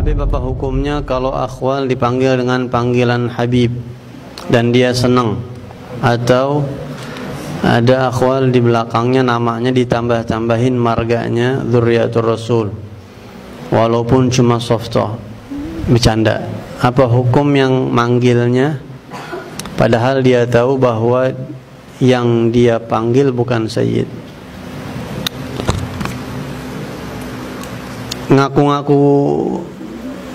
Habib, apa hukumnya kalau akhwal dipanggil dengan panggilan Habib dan dia senang, atau ada akhwal di belakangnya namanya ditambah-tambahin marganya Dzurriyyatur Rasul walaupun cuma softo, bercanda? Apa hukum yang manggilnya padahal dia tahu bahwa yang dia panggil bukan Sayyid? Ngaku-ngaku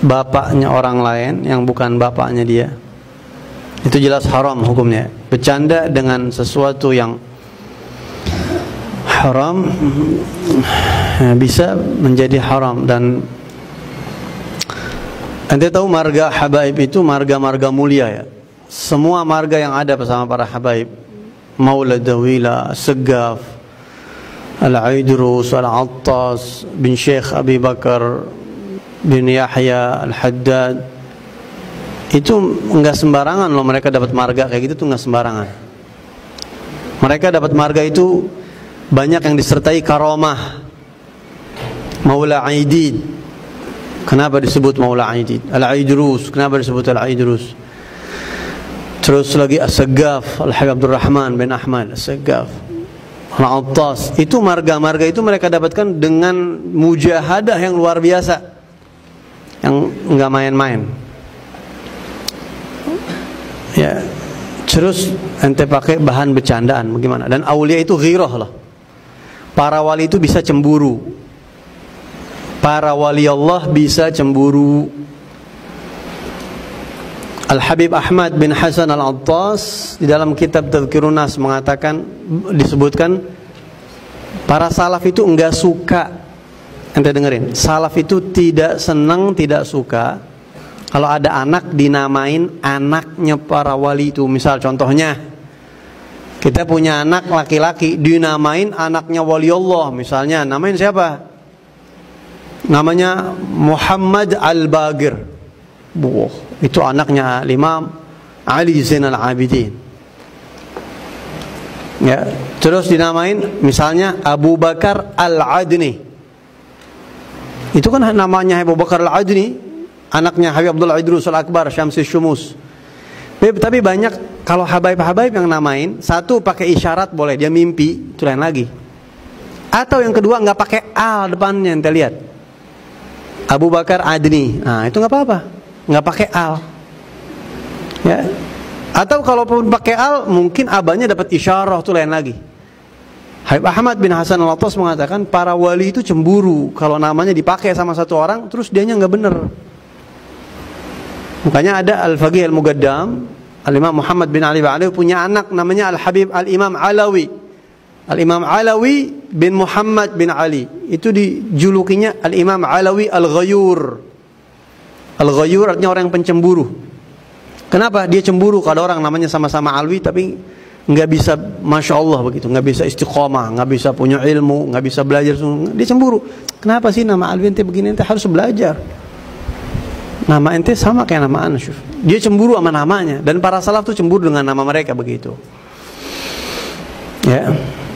bapaknya orang lain yang bukan bapaknya dia, itu jelas haram hukumnya. Bercanda dengan sesuatu yang haram bisa menjadi haram. Dan ente tahu marga habaib itu marga-marga mulia ya. Semua marga yang ada bersama para habaib, Maula Dawila, Segaf, Al-Aidrus, Al-Attas bin Syekh Abi Bakar bin Yahya Al-Haddad, itu enggak sembarangan loh mereka dapat marga kayak gitu, tuh enggak sembarangan. Mereka dapat marga itu banyak yang disertai karomah. Maula Aidid, kenapa disebut Maula Aidid? Al-Aidrus, kenapa disebut Al-Aidrus? Terus lagi As-Segaf, Al-Habib Abdul Rahman bin Ahmad As-Segaf, Al-Attas. Itu marga-marga itu mereka dapatkan dengan mujahadah yang luar biasa, yang enggak main-main. Ya, terus ente pakai bahan bercandaan bagaimana? Dan aulia itu ghirah lah. Para wali itu bisa cemburu. Para wali Allah bisa cemburu. Al-Habib Ahmad bin Hasan Al-Attas di dalam kitab Tadhkirun Nas mengatakan, disebutkan para salaf itu enggak suka. Ente dengerin, salaf itu tidak senang, tidak suka kalau ada anak dinamain anaknya para wali itu. Misal contohnya, kita punya anak laki-laki dinamain anaknya wali Allah. Misalnya namain siapa? Namanya Muhammad Al-Bagir. Itu anaknya Imam Ali Zainal Abidin. Ya, terus dinamain misalnya Abu Bakar Al-Adni. Itu kan namanya Abu Bakar Al-Adni, anaknya Habib Abdullah Idrus Al-Akbar Syamsi Syumus. Tapi banyak kalau habaib-habaib yang namain, satu pakai isyarat boleh, dia mimpi, itu lain lagi. Atau yang kedua nggak pakai al depannya, ente lihat. Abu Bakar Adni. Nah, itu nggak apa-apa. Nggak pakai al. Ya. Atau kalaupun pakai al, mungkin abahnya dapat isyarah, itu lain lagi. Habib Ahmad bin Hasan Al-Attas mengatakan para wali itu cemburu kalau namanya dipakai sama satu orang terus dianya nggak bener. Makanya ada Al-Faqih Al-Mugaddam, Al-Imam Muhammad bin Ali Ba'alawi punya anak namanya Al-Habib Al-Imam Alawi. Al-Imam Alawi bin Muhammad bin Ali. Itu dijulukinya Al-Imam Alawi Al-Ghayur. Al-Ghayur artinya orang yang pencemburu. Kenapa? Dia cemburu kalau orang namanya sama-sama Alwi tapi nggak bisa, masya Allah begitu, nggak bisa istiqomah, nggak bisa punya ilmu, nggak bisa belajar. Dia cemburu. Kenapa sih nama Alwi ente begini? Ente harus belajar. Nama ente sama kayak nama ana. Dia cemburu sama namanya. Dan para salaf tuh cemburu dengan nama mereka begitu. Ya.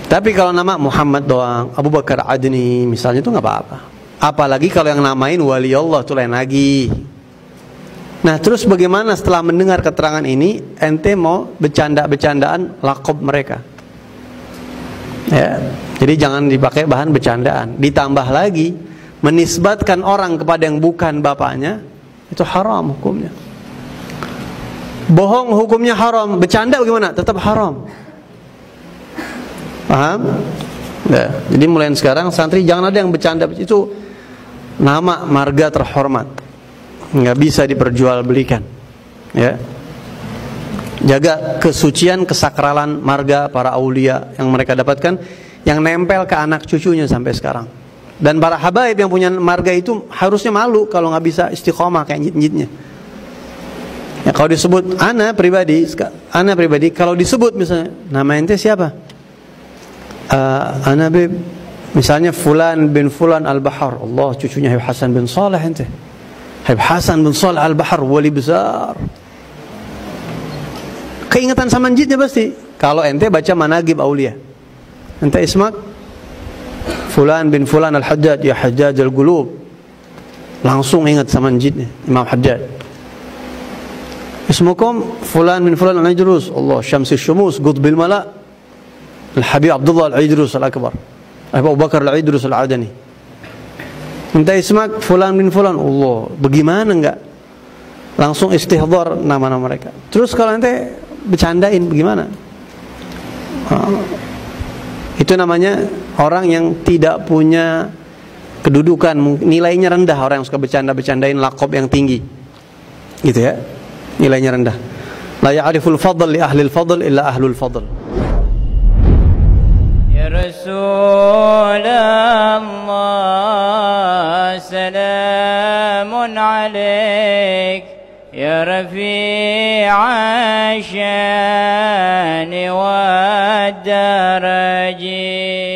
Tapi kalau nama Muhammad doang, Abu Bakar Adni misalnya, itu nggak apa-apa. Apalagi kalau yang namain wali Allah, itu lain lagi. Nah, terus bagaimana setelah mendengar keterangan ini, ente mau bercanda-bercandaan lakob mereka? Ya, jadi jangan dipakai bahan bercandaan. Ditambah lagi, menisbatkan orang kepada yang bukan bapaknya, itu haram hukumnya. Bohong hukumnya haram. Bercanda bagaimana? Tetap haram. Paham? Ya, jadi mulai sekarang santri jangan ada yang bercanda. Itu nama marga terhormat, nggak bisa diperjualbelikan. Ya, jaga kesucian, kesakralan marga para aulia yang mereka dapatkan, yang nempel ke anak cucunya sampai sekarang. Dan para habaib yang punya marga itu harusnya malu kalau nggak bisa istiqomah kayak nyit-nyitnya. Ya, kalau disebut ana pribadi kalau disebut misalnya nama ente siapa? Ana bib, misalnya Fulan bin Fulan Al-Bahar. Allah, cucunya Habib Hasan bin Saleh ente. Habib Hasan bin Saleh Al-Bahar, wali besar. Keingatan sama njitnya pasti. Kalau ente baca managib aulia, ente ismak Fulan bin Fulan Al-Haddad, ya Hajjaj Al-Qulub. langsung ingat sama masjidnya Imam Haddad. Ismukum fulan min fulan al-Idrus, Allah syamsi syumus qutbil mala al-Habib Abdullah al-Idrus al-Akbar, Abu Bakar al-Idrus al-Adani. Minta ismak fulan min fulan, Allah, bagaimana enggak langsung istihdhar nama-nama mereka. Terus kalau nanti bercandain bagaimana? Itu namanya orang yang tidak punya kedudukan, nilainya rendah, orang yang suka bercanda-bercandain lakob yang tinggi, gitu ya, nilainya rendah. La ya'riful fadl li ahli al-fadl illa ahlul fadl. Ya Rasulullah, salamun alaik, ya rafi'a syani wa daraji.